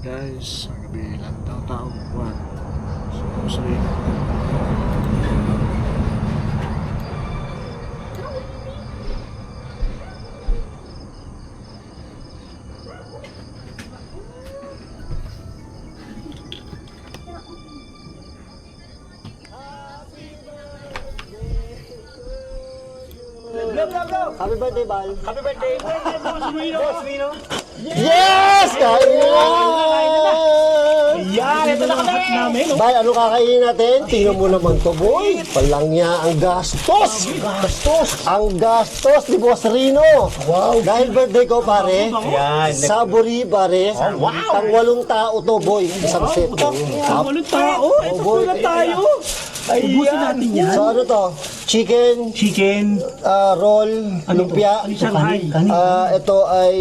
guys, ang gabi lang tao buwan. So, sorry. Happy birthday, Bal. Happy birthday! Boss Rino! Yes! Kain na! Yan! Ito na kami! Bal, ano kakainin natin? Tingnan mo naman to, boy. Palangya ang gastos! Ang gastos ni Boss Rino. Wow! Dahil birthday ko, pare. Yan. Saburi, pare. wow. Ang 8 tao to, boy. Isang set. Walang tao! Ito boy. na tayo! Ubusin natin yan. So ano to? Chicken, Chicken. roll, lumpia. Shanghai. Ito ay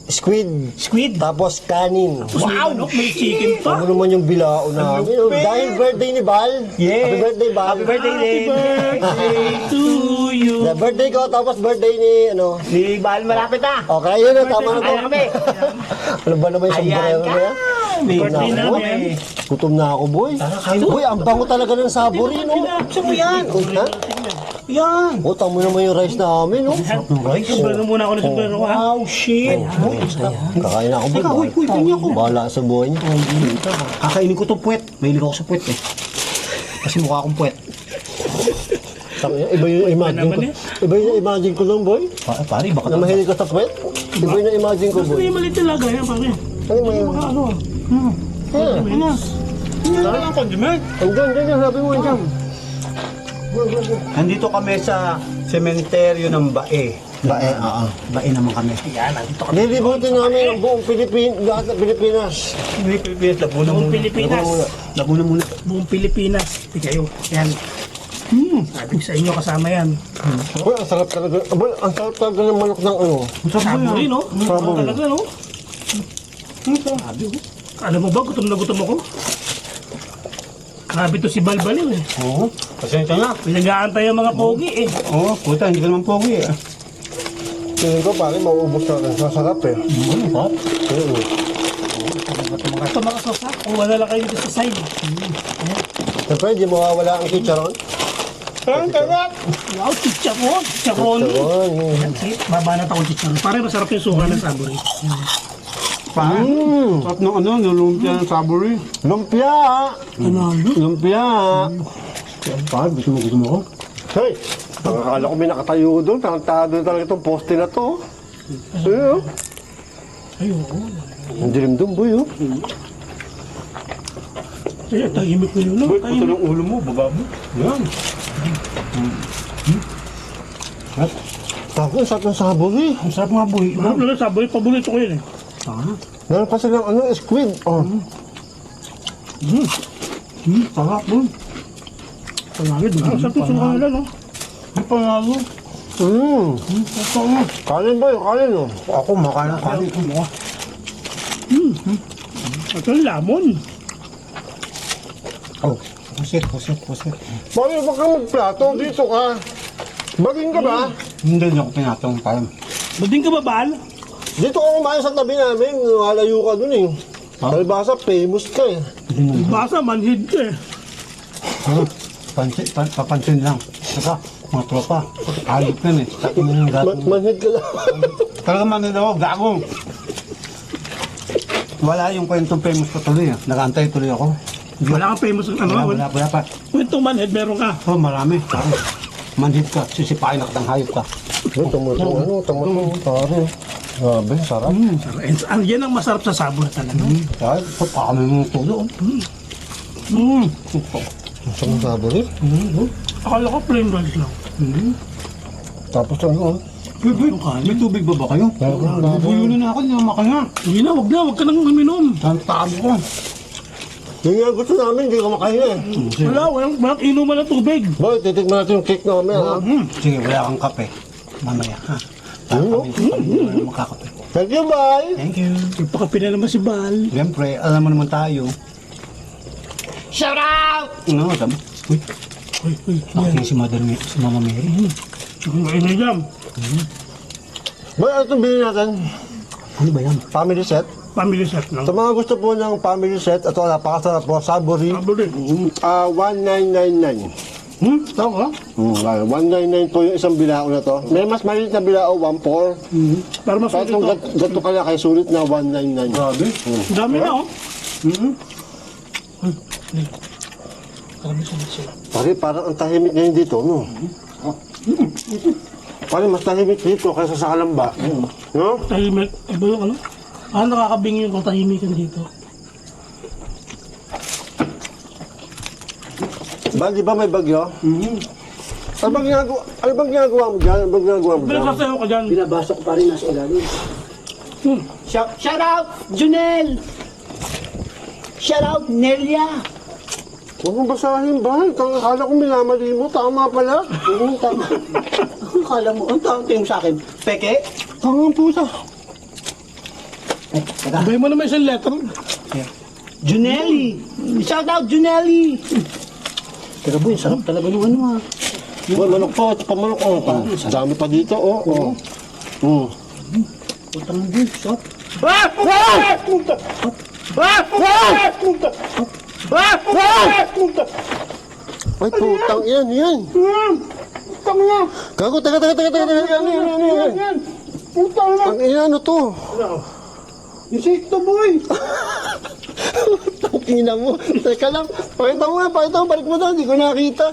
squid. Squid. Tapos kanin. Wow! May chicken pa. Ano naman yung bilao namin? Lupit. Dahil birthday ni Bal. Yes. Happy birthday, Bal. Happy birthday din. Birthday to you. The birthday ko, tapos birthday ni, ano. Di Bal, malapit na. Okay, yun na, tama na to. Ayan kami. Ano ba naman yung sombrero na yan? Birthday Naku, boy. namin. Gutom na ako, boy. Boy, ang bango talaga ng saburi, no? Gusto mo yan? Ha? Yan. O, tamo naman yung rice namin, no? Sombrero muna ako na sombrero ha. Wow, shit. Kakain na ako, boy. Teka, huy, tingnan ako. Bahala sa buhay niyo. Kakainin ko to puwet. Mahilig ako sa puwet eh. Kasi mukha akong puwet. Iba yung imagine ko. Iba yung imagine ko lang, boy. Pare, baka Na mahilig ka sa puwet. Iba yung imagine ko, boy. May mali talaga yan, pare. Ano mo yun? Ano? Ano? Ano ang condiment? Andyan, sabi mo, andyan. Nandito kami sa sementeryo ng Bae. Bae, oo. Bae naman kami. Yan, nandito kami. Nilibutin namin ang buong lahat ng Pilipinas. May Pilipinas, Laguna Buong muna. Pilipinas. Laguna muna. Buong Pilipinas. Di kayo. Yan. Sabi ko sa inyo, kasama yan. Boy, ang sarap talaga. Boy, ang sarap talaga ng manok ng ano. Saburi, no? Saburi. Talaga, no? Sabi ko. Alam mo ba, gutom na gutom ako. Grabe to si Balbalin eh. Oo. Pasensya na. Pinag-aantay ang mga pogi eh. Oo, puta, hindi ka naman pogi eh. Tingin ko, pare, mauubos natin. Sasarap eh. Ano? Ito mga sosa, kung wala lang kayo dito sa side. Siyempre, hindi mawawala ang chicharon. Ang sarap! Wow, chicharon! Chicharon! Chicharon. Yan, see, babanat ako chicharon. Pare, masarap yung suka ng saburi. Pa? Sarap ng ano, nulumpia ng saburi. Lumpia! Ano? Lumpia! Pa, gusto mo ko? Hey! Akala ko may nakatayo doon. Tangtado talaga itong poste na to. Ayun, Ayun. ang dilim doon, boy, oh. Ay, tahimik ko yun, no? Boy, puto ng ulo mo, baba mo. Yan. Tapos, ang sarap ng saburi. Ang sarap nga boy. Ang sarap ng saburi, paborito ko yun eh. Meron pa silang ano, squid. Oh. Sarap boy. Pangalit, ang sarap yung suka nila, no? Ang panalo. Kanin, boy, kanin, oh. Ako, makain ng kanin ko mo. Ito yung lamon. Oh, pusit. Bakit ba ka magplato? Dito ka. Baging ka ba? Hindi niyo ako pinatong pa. Bading ka ba, Bal? Dito ka kumain sa tabi namin. Malayo ka dun eh. Talbasa, famous ka eh. Basa, manhid ka eh. Papansin lang. Saka, mga tropa, alip yan eh. Sa yung gatong. Manhid ka lang. Talaga man ako, gagong. Wala yung kwentong famous ko tuloy ah. Nagantay tuloy ako. Wala kang famous ng ano. Wala pa. Kwentong manhid, meron ka. Oh, marami. Manhid ka, sisipain ako ng hayop ka. Tumutong, pare. Grabe, sarap. Yan ang masarap sa sabor talaga. Kaya, kami mong tulo. Ang sarap ng sabor eh. Akala ko plain rice lang. Tapos ano, May tubig ba kayo? Bubuyo na ako, hindi na makaya. Hindi na, wag ka nang uminom. Ang tabo ko. yung nga gusto namin, hindi ka makahinga eh. Walang inuman ng tubig. Boy, titikman natin yung cake namin ha. Sige, wala kang kape. Mamaya, ha? Makakape. Thank you, bye! Thank you. Ipakapi na naman si Bal. Siyempre, alam mo naman tayo. Shout out! Ano, sabi? Uy, aking si Mama Mary. Ngayon na jam. Boy, ano itong bilhin natin? Ano ba yan? Family set? family set lang. Sa mga gusto po ng family set, ito napakasarap po, Saburi. Saburi. 1999. Tama. 199 po yung isang bilao na to. May mas maliit na bilao, 14. Para mas Kahit ulit kung to. gato ka na kay sulit na 199. Grabe. Dami na oh. Karami sila. Pare, parang ang tahimik ngayon dito, no? Pare, mas tahimik dito kaysa sa Kalamba. No? Tahimik. Iba yung ano? Nakakabing yung tahimikan dito. Ba, di ba may bagyo? Ano bang ginagawa mo dyan? Ano bang ginagawa mo dyan? Binasasayo ka dyan. Binabasa ko pa rin nasa ilalim. Shout out, Junel! Shout out, Nelia! Huwag mong basahin ba? Akala ko minamali mo. Tama pala. Oo, tama. Ang kala mo, ang tawag tingin mo sa akin, peke? Tama ang pusa. Ay, teka. Sabay mo naman isang letter. Junelli! Shout out, Junelli! Teka boy, sarap talaga nung ano ah. Boy, manok po. Ito pa manok. Oh, pa. Dami pa dito. Oh. Putang boy, sarap. Ay, putang yan. Gago, teka. Yan. Ang ano to? Insekto boy! Ina mo. Teka lang. Pakita mo, balik mo doon. Hindi ko nakita.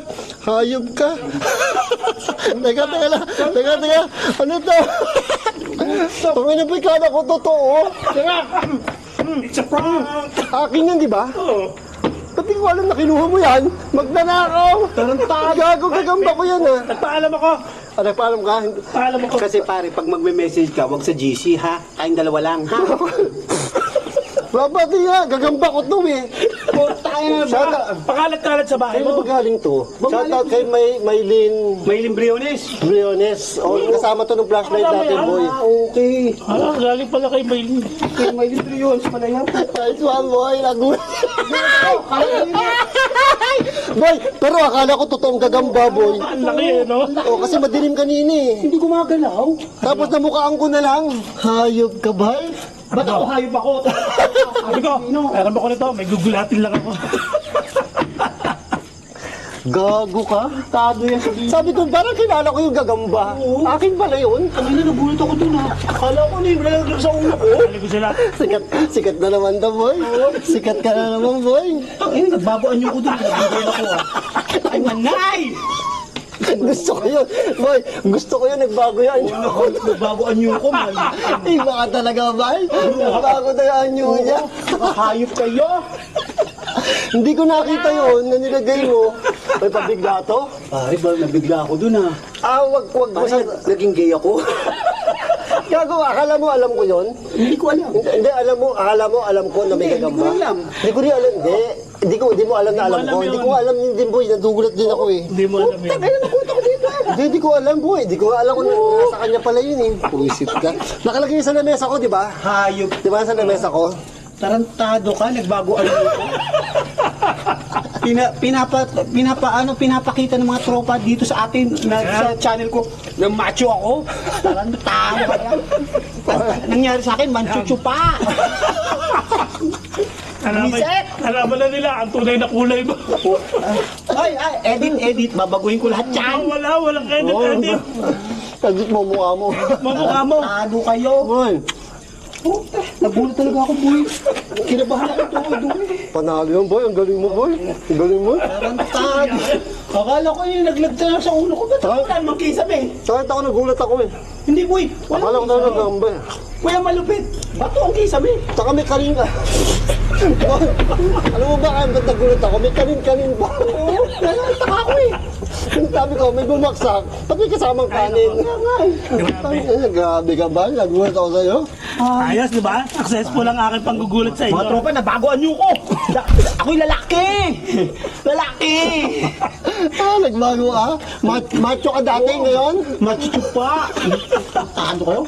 Hayop ka. Teka lang. Ano to? Panginoon po, ikala ko totoo. It's a prank! Akin yan, di ba? Oo. Ba't di ko alam na kinuha mo yan? Magnanakaw. Gago, gagamba ko yan ah. Nagpaalam ako. Ano, paalam ka? Paalam ako. Kasi pare, pag magme-message ka, wag sa GC ha. Kayong dalawa lang ha. Babati nga, gagamba ko to eh. Tayo na Shout ba? out. Pakalat-kalat sa bahay Sino mo. ba galing to? Shout out kay Maylin May limbriones. Briones. O, kasama to ng flashlight natin, boy. Okay. Galing pala kay Bailey. May limbriones pala yan. Nice one, boy. Nagulat. Boy, pero akala ko totoong gagamba, boy. Ang laki eh, no? O, kasi madilim kanina eh. Hindi gumagalaw. Tapos namukhaan ko na lang. Hayop ka ba? Ba't ako hayop ako? Sabi ko, meron ako nito, may gugulatin lang ako. Gago ka? Tado yan sa GC. Sabi ko, parang kilala ko yung gagamba. Akin pala yun. Ang ina, nagulat ako dun ha. Akala ko na yung nalaglag sa ulo ko. Sabi ko sila, Sikat na naman to, boy. Sikat ka na naman, boy. Ang ina, nagbagoan niyo ko dun. Nagbigay ako ha. Ay, manay! Gusto ko yun. Boy, gusto ko yun. Nagbago yan. Nagbagoan niyo ko, man. Iba ka talaga, boy. Nagbago na yung anyo niya. Nakahayop kayo. Hindi ko nakita yun na nilagay mo. May pabigla to. Pare, ba, nabigla ako dun ha. Wag mo Pare, sa... naging gay ako. Gago, akala mo alam ko yun? Hindi ko alam. Hindi, alam ko na may Hindi ko gagamba. alam. Hindi ko rin alam, hindi mo alam na alam ko. Hindi ko alam din, boy. Nadugulat din ako eh. hindi mo alam yun. Kaya nakuha ako dito eh. Hindi ko alam, boy. Hindi ko alam kung nasa kanya pala yun eh. Puwisit ka. Nakalagay sa lamesa ko, di ba? Hayop. Di ba sa lamesa ko? Tarantado ka, nagbagoan mo ko. Pinapakita ng mga tropa dito sa atin sa channel ko na macho ako. Tarantado ka lang. Nangyari sa akin, manchuchu pa. Alaman na nila ang tunay na kulay mo. Ay, edit. Babaguhin ko lahat yan. Walang edit. Kagit mo mukha mo. Mamukha mo. Tarantado kayo. Boy, Nagulat talaga ako, boy. Kinabahan ako todo. panalo yun, boy. Ang galing mo, boy. Ang galing mo. Tarantado. Akala ko yung naglagta lang sa ulo ko. Ba't ako naman kisame? Sakit ako, nagulat ako eh. Hindi, boy. Akala ko talaga gagamba eh. Kuya malupit. Bato ang kisame. Saka may kanin ka. Alam mo ba kaya ba't nagulat ako? May kanin pa. Oo, nataka ako eh. Sabi ko, may bumaksak. Ba't may kasamang kanin? Grabe ka ba? Nagulat ako sa'yo. Ayos, di ba? Successful ang aking panggugulat sa inyo. Mga tropa, nabagoan niyo ko. Ako'y lalaki. Lalaki. Nagbago ka? Macho ka dati ngayon? Machuchu pa. Tado kayo?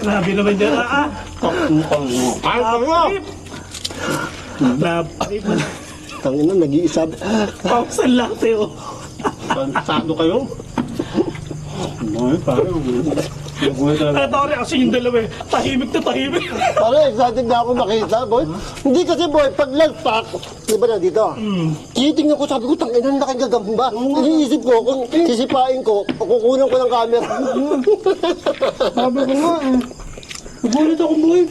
Grabe naman dyan. Tangina, nag-iisa. Pausan lang sa'yo. Tado kayo? Ay, parang. Ito rin kasi yung dalawa eh. Tahimik na tahimik. Parang excited na ako makita, boy. Hindi kasi, boy, pag lagpak, di ba na dito? Titingnan ko, sabi ko, tangina na nakagagamba. Iniisip ko, kung sisipain ko, kukunan ko ng camera. Sabi ko nga eh. Nagulat ako boy.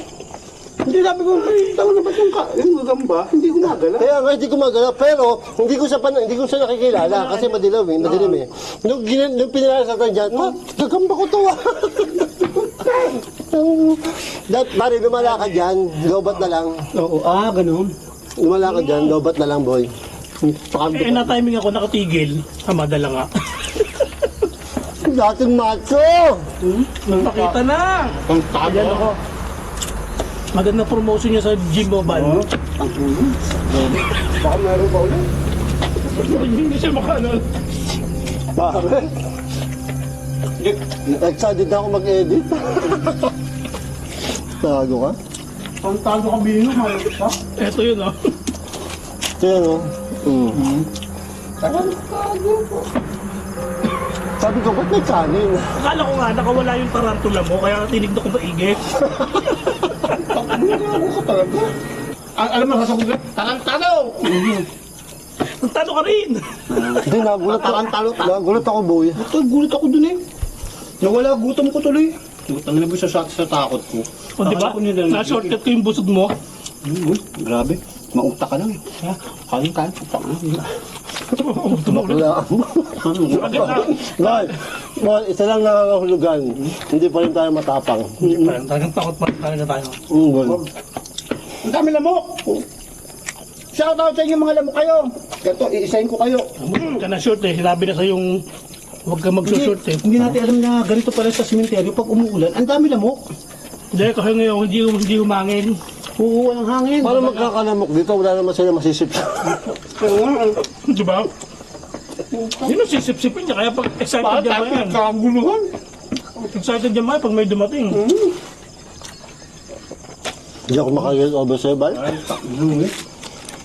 Hindi sabi ko, tawag na ba't yung gagamba? Hindi ko nagala. Kaya nga hindi ko magala, pero hindi ko siya nakikilala kasi madilaw eh, madilim eh. Nung pinalasatan dyan, gagamba ko to ah. Pare, lumala ka dyan, lobat na lang. Oo, ganun. Lumala ka dyan, lobat na lang, boy. Eh, na-timing ako nakatigil. Hamada lang nga. Dating macho! Nakita na! Ayan ako. Magandang promotion niya sa Gym Mobile. Baka meron pa ulit. Hindi siya makano. Pare, excited na ako mag-edit. Tago ka? Ang tago ka bino, mayroon pa. Ito yun oh. Ito yan oh. Sabi ko, ba't may kanin? Akala ko nga nakawala yung tarantula mo kaya tinignan ko maigi. Alam mo, sasagutin, tarantado! Talo ka rin! Hindi, nagulat ako, boy. Ito, gulat ako dun eh. Nawala gutom ko tuloy. Utang na ba sa takot ko? O diba? Na-shortcut ko yung busog mo. Grabe. Maukta ka lang eh. Kain. Wala. Agad na. Boy, isa lang nakakahulugan. Hindi pa rin tayo matapang. Parang talagang takot pa talaga tayo. Boy. Ang dami lamok. Shout out sa inyo mga lamok kayo. Ganito, iisahin ko kayo. Huwag ka na short eh. Sinabi na sa yung huwag ka mag-short eh. Hindi natin alam na ganito pala sa simenteryo pag umuulan. Ang dami lamok. Hindi, kasi ngayon hindi humangin. Oo, walang hangin. Para magkakalamok dito, wala naman sila masisip. Diba? Hindi na sisip-sipin niya. Kaya pag excited niya ba yan? Kaguluhan. Excited niya ba yan pag may dumating? Hindi ako makaget over sa'yo, bay.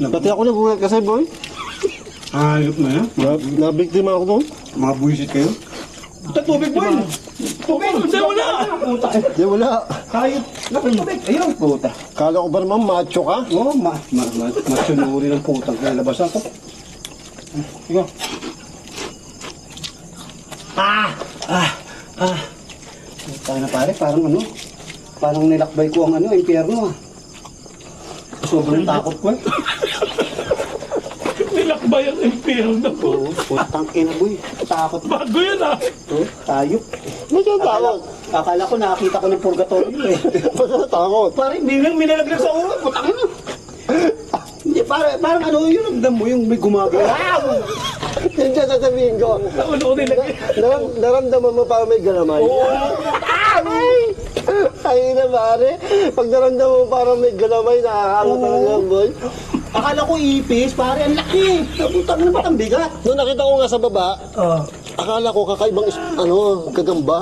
Pati ako nagulat kasi, boy. Ayop na yan. Nabiktima ako doon. Mga buwisit kayo. Ito, tubig mo yun. Tubig! Hindi, wala! Hindi, wala. Hayop. Tubig. Ayun, puta. Kala ko ba naman macho ka? Oo, matsunuri ng putang kinalabasan ko. Ikaw. Tayo na pare, parang nilakbay ko ang impyerno ah. Sobrang takot ko eh. Nilakbay ang impyerno po. Putang ina boy, takot. Bago yun ah. Ayop. Ba't yung takot? Akala ko nakakita ko ng purgatorio eh. Ba't yung takot? Pare, minalaglag sa ulo, putang ina. Hindi, parang ano yung nagdam mo, yung may gumagalaw. Yung dyan sasabihin ko, Naulo ko nilagay. naramdaman mo parang may galamay. Ay na pare, pag naramdaman mo parang may galamay, nakakalo talaga ang boy. Akala ko ipis, pare, ang laki. Putang ina, ba't ang bigat? Nung nakita ko nga sa baba, akala ko kakaibang gagamba.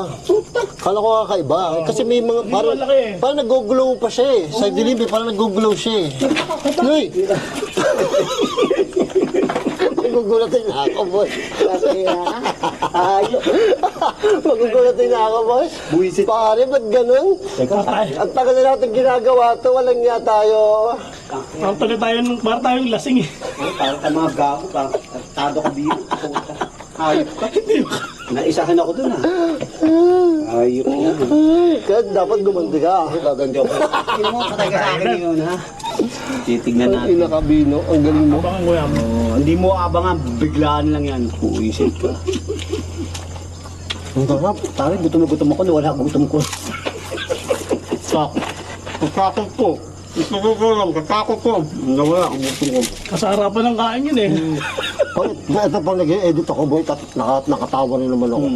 Akala ko kakaiba. Kasi may mga parang, malaki eh. parang nag-glow pa siya eh. Sa dilim eh, parang nag-glow siya eh. Uy! Magugulatin na ako, boy. Ayop. Magugulatin na ako, boy. Buwisit. Pare, ba't ganun? Ang tagal na natin ginagawa to, walang niya tayo. Parang para tayong lasing eh. Parang ka mga gago, parang tado ka biyo. Ayop ka. Naisahan ako dun ah. Ayop na. Kaya dapat gumanti ka. Gaganti ako. Hindi mo patay ka sa akin yun ha. Titignan Ang natin. inakabino, ang galing mo. Abangan ko yan. Hindi mo abangan, biglaan lang yan. Puisit ka. Ang sarap. Pare, gutom ako, nawala gutom ko. Katakot ko. Ito ko lang, katakot ko. Nawala ang gusto ko. Kasarapan ng kain yun eh. Ito pang nag-edit ako, boy. Nakatawa rin naman ako.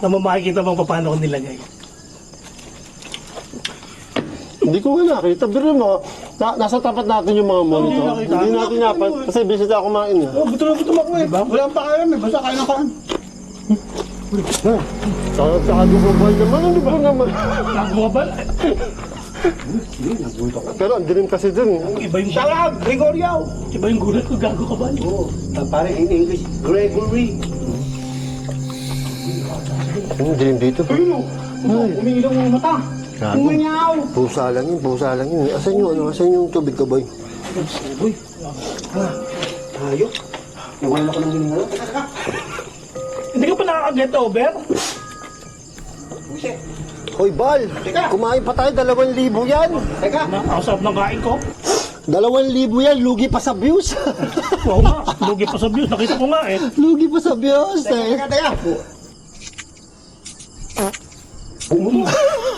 Na makikita mo paano ko nilagay. Hindi ko nga nakita. Pero mo, nasa tapat natin yung mga monitor. Hindi natin napan. Kasi busy ako kumain. Oh, gutom ako eh. Wala pa kayo, may basta kain ng kain. Saka gumabal naman. Ano ba naman? Nagmabal. Pero ang dilim kasi dun. Iba yung Salam, Gregorio! Iba yung gulat ko, gago ka ba? Oo, pare in English, Gregory. Dilim dito. Ayun o. Umiilaw ang mata. Gago. Umingaw. Pusa lang yun. Asan yung tubig ka, boy? Uy. Tayo. Nawalan ako ng hininga. Teka. Hindi ka pa nakaka-get over? Buset. Hoy, Bal! Kumain pa tayo, 2,000 yan! Teka. Nakasarap ng kain ko. 2,000 yan, lugi pa sa views! Oo nga, lugi pa sa views. Nakita ko nga eh. Lugi pa sa views, eh! Teka.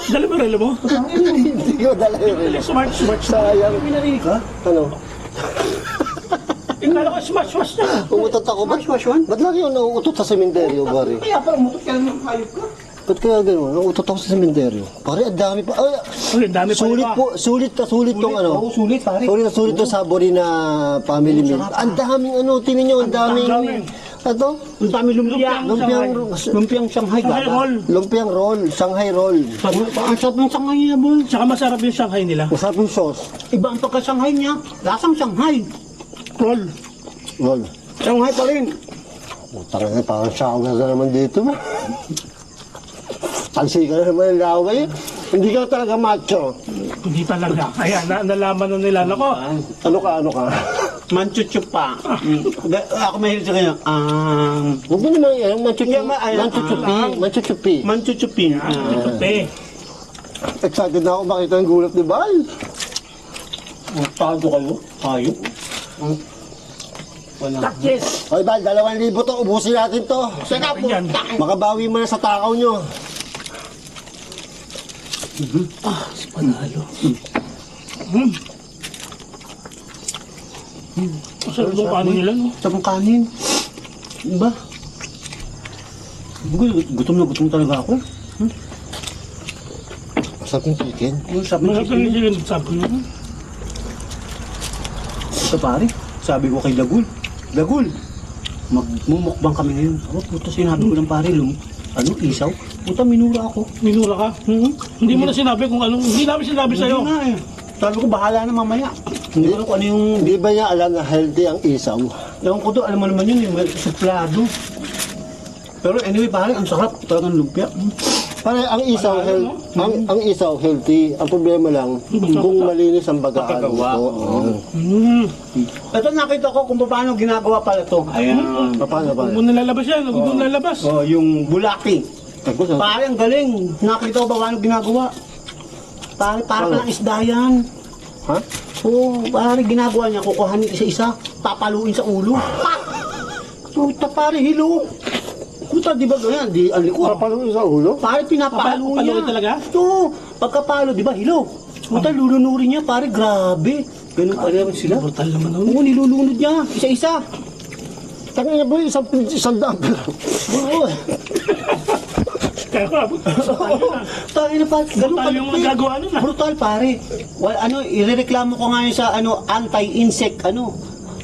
Dali mo relo mo. Hindi ko dala yun. Smart. Sayang. May narinig ka? Ano? Tingnan ko, smart na. Umutot ako ba? Ba't lagi yung nauutot sa sementeryo, pare? Kaya parang mutot ka ng hayop ka. Ba't kaya gano'n? Nauutot ako sa sementeryo. Pare, ang dami pa. Ay, Uy, ang dami pa sulit iba. po, sulit tong ano. Oo, sulit pare. Sulit to sabori na family meal. Ang daming ano, tingnan nyo, ang daming... dami. Ano? Ang dami lumpia. Lumpiang Shanghai Shanghai gata. roll. Lumpiang roll, Shanghai roll. Ang sarap ng Shanghai niya, boy. Tsaka masarap yung Shanghai nila. Masarap yung sauce. Iba ang pagka-Shanghai niya. Lasang Shanghai. Roll. Roll. Shanghai pa rin. Utang na, parang shower na naman dito. Pansi ka na naman ang laway. Hindi ka talaga macho. Hindi talaga. Ayan, nalaman na nila. Nako, Ano ka? Manchuchup pa. Ako mahilig sa kanya. Huwag mo naman yan, Yeah, manchuchupi. Manchuchupin. pe. Excited na ako makita ang gulat ni Bal. Tago kayo? Tayo? Wala. Takis. Hoy Bal, 2,000 to, ubusin natin to. Saka po. Yan. Makabawi mo na sa takaw nyo. Si Panalo. Masarap yung kanin nila, no? Sa mga kanin. Diba? Gutom na gutom talaga ako. Masarap yung chicken. Yung sabi Masarap yung chicken, sabi nyo. Ito pare, sabi ko kay Dagul, magmumukbang kami ngayon. Ako, puta, sinabi ko ng pare, isaw. Puta, minura ako. Minura ka? Hindi mo na sinabi kung anong, hindi namin sinabi sa'yo. Hindi nga eh. Sabi ko, bahala na mamaya. Hindi ko alam kung ano yung... Hindi ba niya alam na healthy ang isaw? Ewan ko doon, alam mo naman yun, yung suplado. Pero anyway, pare, ang sarap. Talagang lumpia. Pare, ang isaw ang isaw healthy. Ang problema lang kung malinis ang bagaan. Pagkagawa. Oo. Ito nakita ko kung paano ginagawa pala ito. Ayan. Paano ba? Huwag mo nalalabas yan, huwag mo nalalabas. Oh, yung bulaki. Pare, ang galing. Nakita ko ba paano ginagawa? Pare, para palang isda yan. Ha? Oo, pare, ginagawa niya, kukuhanin isa-isa, papaluin sa ulo. Pak! Puta, pare, hilo. Puta, di ba ganyan? Di, ang likod. Papaluin sa ulo? Pare, pinapalo niya. Papaluin talaga? Oo, pagkapalo, di ba, hilo. Puta, lulunurin niya, pare, grabe. Ganun pa rin sila. Brutal naman, no? Oo, nilulunod niya, isa-isa. Tangin na boy, isang daan pa lang. Oo. Kaya ko, Tayo na pare, ganun Brutal yung kalupit. nagagawa nun, ah. Brutal pare. Well, irereklamo ko nga yun sa anti-insect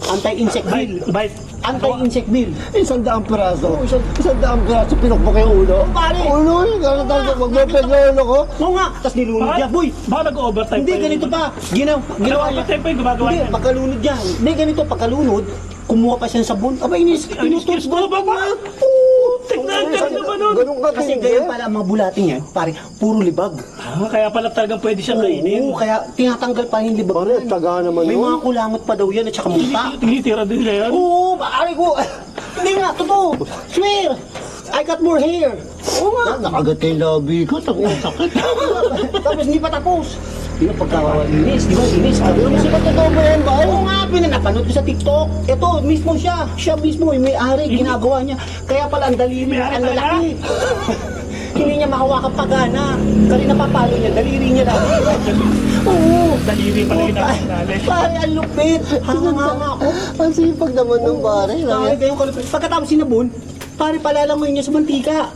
anti-insect bill. bite. Anti-insect bill. Isang daang piraso. Isang daang piraso, pinukbok yung ulo. Pare. Ulo yun, gano'n talaga. Mag-bepeg na ulo ko. Oo nga, tapos nilunod niya. Boy, Baka nag-overtime hindi pa yun. ganito pa. Ginawa niya. Overtime pa yung gumagawa Hindi, niyan. pagkalunod niya. Hindi ganito, pagkalunod, kumuha pa siya ng sabon. Aba, Inis ko ba ba? Tignan ka naman nun. Ganun ka Kasi din, ganyan eh. pala ang mga bulating yan, pare, puro libag. Kaya pala talagang pwede siyang kainin. Oo, kaya tinatanggal pa yung libag. Pare, taga naman May yun. mga kulangot pa daw yan at saka muta. Tinitira din siya yan. Oo, pare ko. Hindi nga, totoo. Swear. I got more hair. Oo nga. Nakagat yung labi ko. Tangin, sakit. Tapos hindi pa tapos. Yung pagkakainis, di ba? Inis. Sabi ko, Ba't totoo ba yan, Bal? oo nga, pinanapanood ko sa TikTok. Ito, mismo siya. Siya mismo, yung may-ari, ginagawa niya. Kaya pala ang daliri niya, May-ari ang talaga? lalaki. Hindi niya mahawakan pagana. Kasi napapalo niya, daliri niya lang. Oo. Daliri pala yung nakakali. Pare, ang lupit. Hanga-hanga ako. Ang sipag naman nung pare. Pare, kayong kalupit. Pagkatapos sinabon, pare, palalangoy niya sa mantika.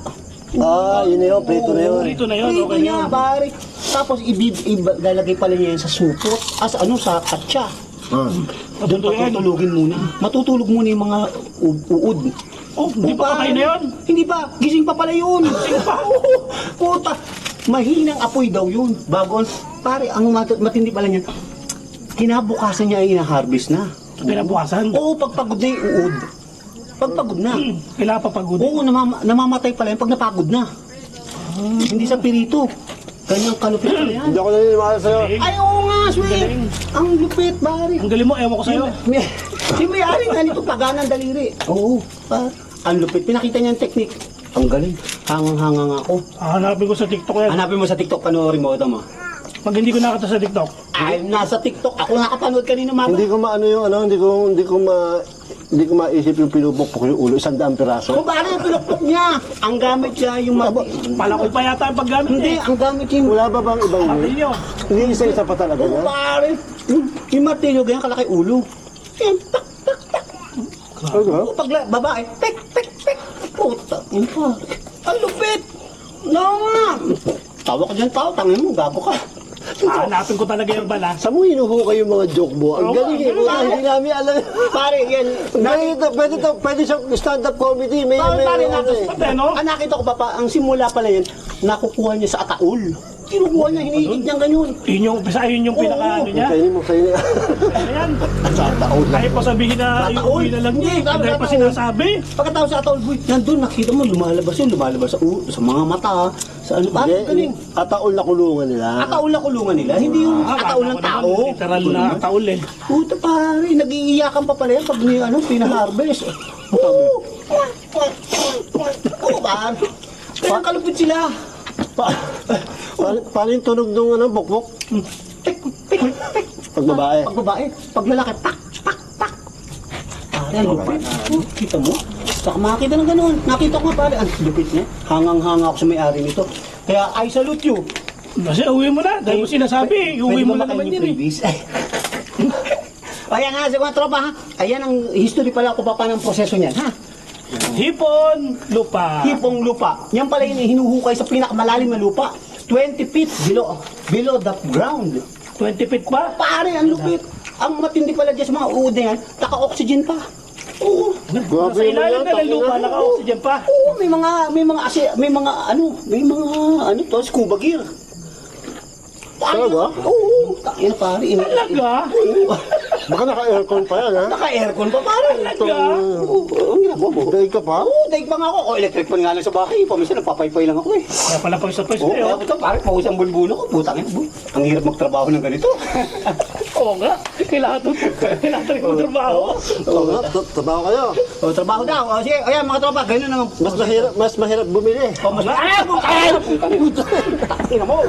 Yun na yun, prito na yun. Dito na yun, Prito okay na niya, yun. pare. Tapos ilalagay pala niya yan sa supot. Sa katsa. Doon patutulugin muna. Matutulog muna yung mga uod. Oh, hindi pa kayo na yun. Hindi pa. Gising pa pala yun. Gising pa. Puta. Mahinang apoy daw yun. Bago, pare, ang matindi pala niya, kinabukasan niya ay ina-harvest na. Pinabukasan. Oo, pagpagod na yung uod. Pag pagod na. Pinapapagod. Oo, namamatay pala yan pag napagod na. Hindi sa pirito. Ganyang kalupit pala yan. Hindi ako naniniwala sa'yo. Ay, oo nga, sweet. Ang lupit, pare. Ang galing mo, ewan ko sa'yo. Si may-ari nga nito, pagana ng daliri. Oo, pare. Ang lupit. Pinakita niya yung technique. Ang galing. Hangang-hanga nga ako. Hanapin ko sa TikTok yan. Hanapin mo sa TikTok, panoorin mo ito mo. Pag hindi ko nakita sa TikTok. Ay, nasa TikTok. Ako nakapanood kanina mama. Hindi ko maano yung ano, hindi ko maisip yung pinupukpok yung ulo, 100 piraso. Kung bakit yung pinukpok niya? Ang gamit siya yung Palakol pa yata ang paggamit Hindi, eh. ang gamit yung... Wala ba bang ibang way? Martilyo. Hindi isa-isa pa talaga Oo, yan? pare. Yung martilyo, ganyan kalaki ulo. Yan, tak, tak, tak. Ano? Oo, pag babae, pek, pek, pek. Puta, yun pa. Ang lupit. No, nga. Tawa ka dyan, tao. Tangin mo, gago ka. Hanapin ko talaga yung bala. Saan mo hinuhukay yung mga joke mo? Ang Oo, galing eh. ganun Puta, lang. hindi namin alam. Pare, yan. Pwede siyang stand-up comedy. May Pare, ano eh. Pati ano? nakita ko pa, ang simula pala yan, nakukuha niya sa ataul. Kinukuha niya, hinihigit niyang ganyan. Yun yung umpisa, yun yung pinaka ano niya. Kainin mo sa'yo niya. Ayan. Taon lang. Kahit pa sabihin na yung Tataon. uwi na lang niya. Hindi, Dahil pa tataon. sinasabi. Pagkatapos sa ataul, boy, nandun, nakita mo, lumalabas yun, lumalabas sa mga mata, sa ano, pare, galing. Ataol na kulungan nila. Ataul na kulungan nila, hindi yung ataul ng tao. Literal na taul eh. Puta pare, nag-iiyakan pa pala yan pag ni, ano, pinaharvest. Oo, oo, pare. Kaya kalupit sila. Paano yung tunog nung ano, bukbok? Pek, pek, pek. Pag babae. Pag babae, pag lalaki, tak, tak, tak. Pare, ang lupit. Oh, kita mo? Saka makakita ng ganun. Nakita ko nga pare, ang lupit niya. Hangang-hanga ako sa may-ari nito. Kaya I salute you. Kasi uwi mo na. Dahil mo sinasabi, uwi mo na naman yun eh. Ayan nga, sa mga tropa ha. Ayan ang history pala ko pa ng proseso niyan ha. Hipon, lupa. Hipong lupa. Yan pala yung hinuhukay sa pinakamalalim na lupa. 20 feet below the ground. 20 feet pa. Pare, ang lupit. Ang matindi pala dyan sa mga uod na yan, naka-oxygen pa. Oo. Nasa ilalim na ng lupa, naka-oxygen pa. Oo, may mga to, scuba gear. Talaga? Oo. Takin pare. Talaga? Baka naka-aircon pa yan, ha? Naka-aircon pa pare. Talaga? Oo, ang ginagawa mo. Daig ka pa? Oo, daig pa nga ako. O, electric fan nga lang sa bahay. Paminsan, nagpapaypay lang ako eh. Kaya pala pag sa pwesto Oo, eh. kaya ito, pare, paus ang bulbulo ko. Putang ina, boy. Ang hirap magtrabaho ng ganito. Oo nga. Kailangan rin magtrabaho. Oo nga, trabaho kayo. O, trabaho daw. O, sige, ayan mga tropa, ganyan naman. Mas mahirap bumili. O, mas Tingnan mo.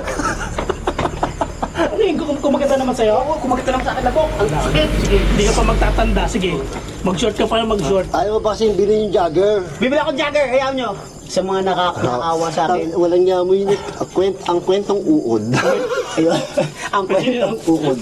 Ano yung kumaganda naman sa'yo? Oo, kumaganda lang sa akin labok. Ang sakit. Sige, hindi ka pa magtatanda. Sige, mag-short ka pa na mag-short. Ayaw mo pa kasing bilhin yung jogger. Bibili ako jagger, ayaw nyo. Sa mga nakakawa sa akin. Walang niya mo yun. Ang kwentong uod. Ayun, ang kwentong uod.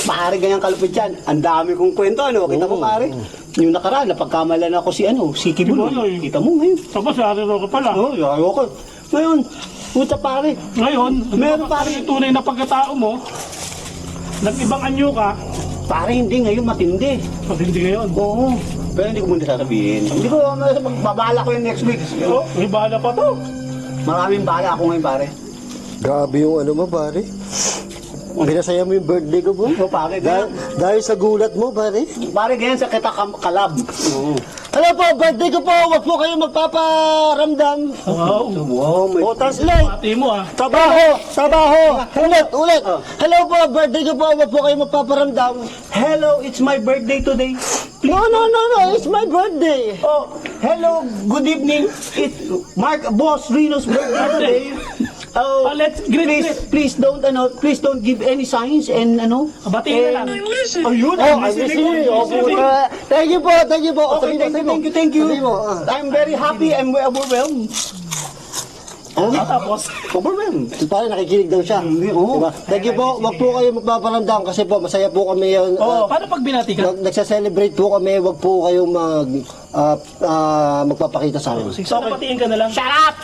Pare, ganyan kalupit yan. Ang dami kong kwento, ano? Kita mo, pare? Yung nakaraan, napagkamalan ako si Kibuloy. Kibuloy. Kita mo ngayon. Tapos ariro ka pala. Oo, ayoko. Ngayon, puta pare. Ngayon, Meron pa rin yung tunay na pagkatao mo. Nag-ibang anyo ka. Pare, hindi ngayon matindi. Matindi ngayon. Oo. Pero hindi ko muna sasabihin. Hindi ko, magbabala ko yung next week. Oh, may bahala pa to. Maraming bala ako ngayon, pare. Grabe yung ano mo, pare. Pinasaya mo yung birthday ko, bro. Oo, pare. Dahil sa gulat mo, pare. Pare, ganyan sa kita kalab. Oo. Hello po, birthday ko po. Huwag po kayo magpaparamdam. Wow. Wow, may... O, translate. Pati mo ah. Trabaho. Ulit. Hello po, birthday ko po. Huwag po kayo magpaparamdam. Hello, it's my birthday today. No. It's my birthday. Oh, hello, good evening. It's Boss Rino's birthday today. Oh, Let's greet. please don't give any signs and Batiin na lang. Ayun, Oh, I'm listening. Thank you po. Okay, thank you. Sabi mo, I'm very happy and overwhelmed. Tapos, Overwhelmed. Pare, nakikinig daw siya. Oo. Diba? Thank you po. Wag po kayo magpaparamdam kasi po masaya po kami yun. paano pag binati ka? Nagsa-celebrate po kami. Wag po kayong magpapakita sa amin. So, batiin ka na lang. Shut up!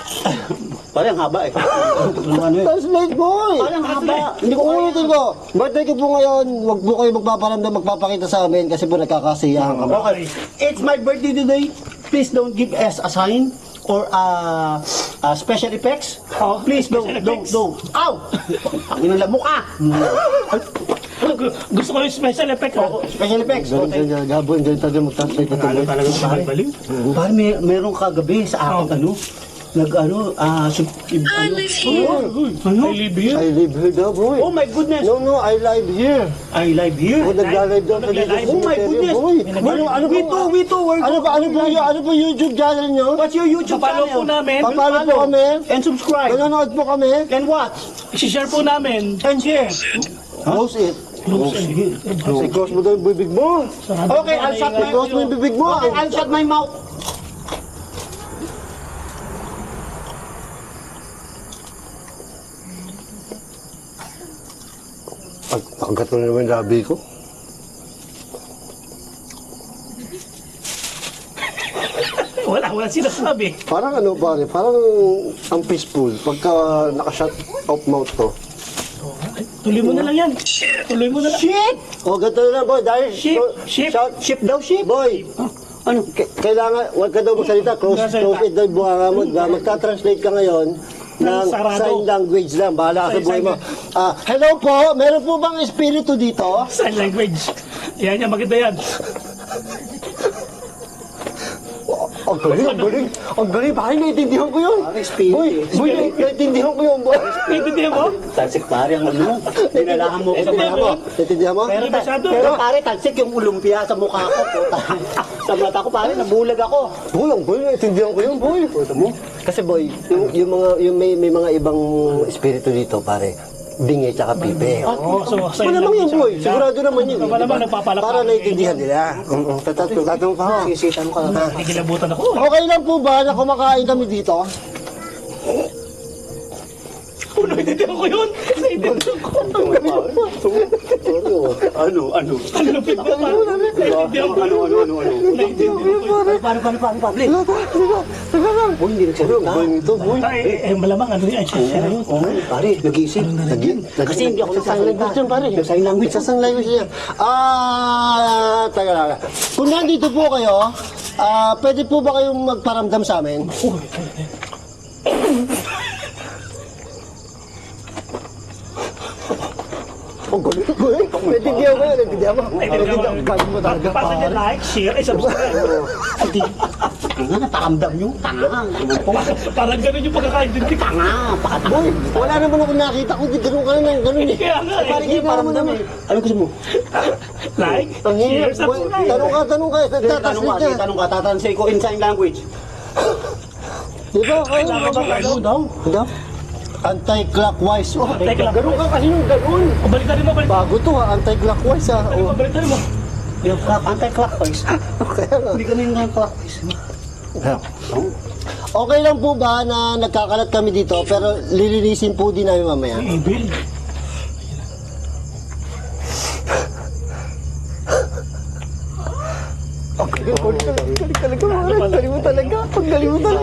Parang haba eh. Translate boy! Parang haba. Hindi ko ulitin ko. Birthday ko po ngayon. Wag po kayo magpaparamdam, magpapakita sa amin kasi po nagkakasiyahan kami. Okay. It's my birthday today. Please don't give us a sign or special effects. Oh, Please special don't. effects. Ow! Ang inala mo ka. Gusto ko yung special effect ha. Special effects. Galing ka gabon, galing tayo mag-translate na Ano talaga si Balbaliw? Pare, meron kagabi sa akin ano, I live here. I live here daw, boy. Oh my goodness! No, I live here. I live here. Oh, nagla-live daw sa dito. Oh my goodness! Boy. We too, we're Ano ba YouTube channel nyo? What's your YouTube Papalo po channel? namin. Papalo po kami. And subscribe. Nanonood po kami. And what? I-share po namin. And share. Close it. Close mo daw yung bibig mo. Okay, I'll shut my Close mo yung bibig mo. Okay, I'll shut my mouth. Ang gato na naman yung labi ko. Wala sinasabi. Parang ano pare, parang ang peaceful pagka naka-shut off mouth to. Tuloy mo na lang yan. Tuloy mo na lang. Shit! Oh, gato na lang boy, dahil Ship, ship. Ship daw, ship. Boy, Ano? kailangan, huwag ka daw magsalita, close it daw yung buhanga mo. Magta-translate ka ngayon ng Sarado. sign language lang, bahala ka sa buhay mo. Hello po, meron po bang espiritu dito? Sign language. Yan, maganda yan. Ang galing. Ang galing, bakit naiintindihan ko yun? Pare, espiritu. Boy, naiintindihan ko yun, boy. Naintindihan mo? Talsik pare, ang ano. Dinalahan mo ko sa Naiintindihan mo? Naiintindihan mo? Pero, Hindi masyado. pero pare, talsik yung ulumpia sa mukha ko. Puta. Sa mata ko pare, nabulag ako. Boy, ang boy, naiintindihan ko yun, boy. Kasi boy, may mga ibang espiritu dito, pare. Bingi tsaka pipe. Oo, so sign Wala naman yun, boy. language. Sigurado naman yun. Ikaw ba naman nagpapalakpak? Para naiintindihan nila. Tatanong pa ako. Sisitan ko ka. Nagilabutan ako. Okay lang po ba na kumakain kami dito? Naintindihan ko yun. Naintindihan ko. Ano? Ano lupit mo pa? Naintindihan ko. Naintindihan ko. Paano, Pablo? Teka lang. Boy, hindi nagsalita. Boy, ito, boy. Ay, malamang ano yan. Siya na yun. Oo, pare, nag-iisip. Kasi hindi ako Sa sign language yan, pare. Sa sign language. Sa sign language yan. Teka lang. Kung nandito po kayo, pwede po ba kayong magparamdam sa amin? Ang galing ko eh. Naiintindihan ko yun, naiintindihan mo. Naiintindihan ko. Galing mo talaga, Basta niya pare. like, share, and subscribe. Tanga, napakamdam nyo. Tanga. Parang ganun yung pagkakaintindi ko. Tanga, pakatboy. Boy, wala naman ako nakita ko. Di ganun ka na ng ganun eh. Kaya nga eh. Parang hindi paramdam eh. Ano gusto mo? Like, Ang share, hirap, boy. subscribe. Tanong ka. Tanong Tataslit ka. ka, tatansin ko in sign language. Di ba? Kailangan ba ano daw? Daw? Anti-clockwise. Oh, Anti-clockwise. ganun ka kasi yung ganun. O, balik mo, balik. Bago to ha, anti-clockwise ha. Oh. Balik mo. Yung anti-clockwise. Kaya nga. Hindi ka na yung clockwise. Okay lang po ba na nagkakalat kami dito pero lilinisin po din namin mamaya? Evil. Ang galing mo talaga. Ako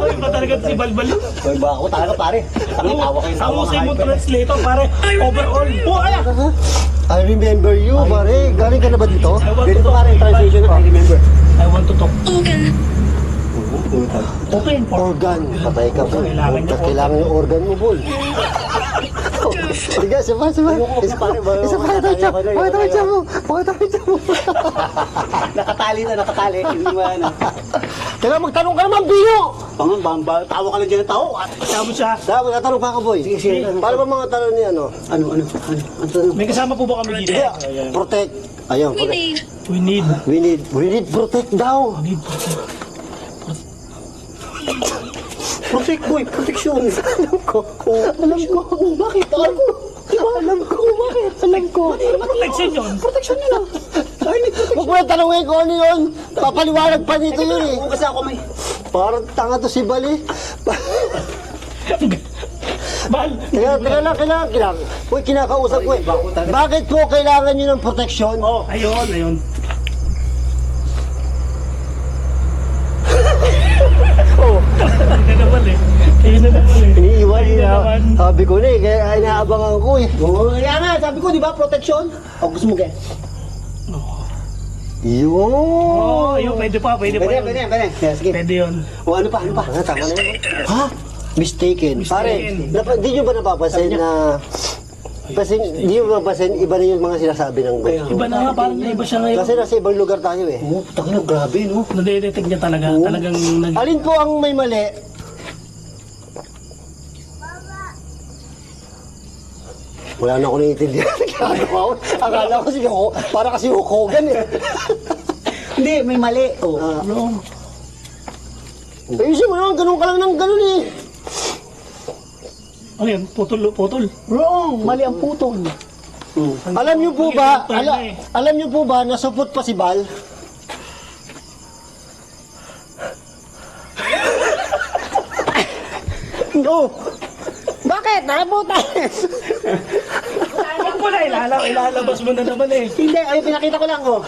iba talaga si Balbal. Boy, ba ako talaga pare. Tangin, tawa kayo Ang usay mo translator, pare. Overall. Oh, ay! I remember you, pare. Galing ka na ba dito? Ganito pare yung translation na I remember. I want to talk. Open. Organ. Patay ka po. Kailangan niya Kailangan yung organ mo, Bol. Sige, sama. Isa pa, pakita mo siya mo. Nakatali. Hindi mo yan. Kailangan magtanong ka naman, Biyo! Pangan, tawa ka lang dyan ng tao. Kasama siya. Dapat, tatanong pa ako, boy. Sige. Para ba mga tanong ni ano? Ano? May kasama po ba kami dito? Protect. Ayun, protect. We need. We need protect daw. We need. Protect boy, protection. Alam ko. Bakit? Alam ko. Protection yun. Protection nila. Huwag mo na tanongin ko ano yun. Papaliwanag pa dito yun eh. Oo, kasi ako may... Parang tanga to si Bali. Bal. Teka lang. Uy, kinakausap ko eh. Bakit po kailangan nyo ng protection? Oh, ayun. Ayun na naman eh. Iniiwan Ayun na niya. naman. Sabi ko na eh, kaya inaabangan ko eh. Oo, kaya nga, sabi ko, di ba, protection? O, gusto mo kaya? Yun. Oh, ayun, pwede pa Pwede. yun. Kaya, sige. Pwede yun. O, ano pa? Tama na yun. Ha? Mistaken. Pare, di nyo ba napapansin na Kasi hindi mo mapasin, iba na yung mga sinasabi ng ghost. Iba na nga, parang iba siya ngayon. Kasi nasa ibang lugar tayo eh. Oo, takina, grabe, no? Nadedetect niya talaga. Talagang Alin po ang may mali? Wala na ako naiintindihan. Akala ko si para kasi Hogan eh. Hindi, may mali. Oh. Ayusin mo naman, ganun ka lang ng ganun eh. Ano yan? Putol. Wrong, mali ang putol. Alam niyo po ba, alam niyo po ba na supot pa si Bal? No. Bakit? Nakabutas. Huwag mo na, ilalabas mo na naman eh. Hindi, ay pinakita ko lang oh.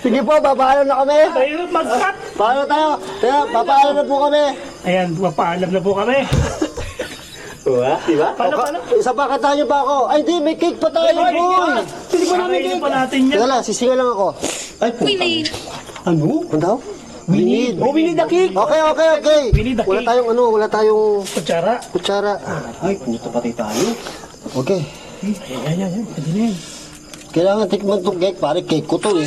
Sige po, papaalam na kami. Mahirap mag-cut. Paano tayo? Kaya, papaalam na po kami. Ayan, mapaalam na po kami. Diba? Paano? Isa pa, kantahan niyo pa ako. Ay, di, may cake pa tayo, boy. Hindi pa namin cake. Pa natin yan. Teka lang, sisinga lang ako. Ay, puta. Ano? Ano daw? We need. Oh, we need a cake. Okay. We need a Wala cake. tayong wala tayong Kutsara. kutsara. Ay, puta patay tayo. Okay. Ayan. Pwede na yan. Kailangan tikman tong cake, pare. Cake ko to eh.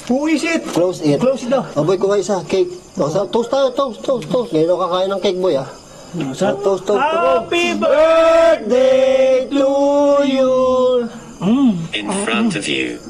Who is it? Close it. Close it daw. Aboy ko nga isa, cake. Toast tayo, toast. Ngayon ako kakain ng cake, boy ah. Toast. Happy birthday to you. In front of you.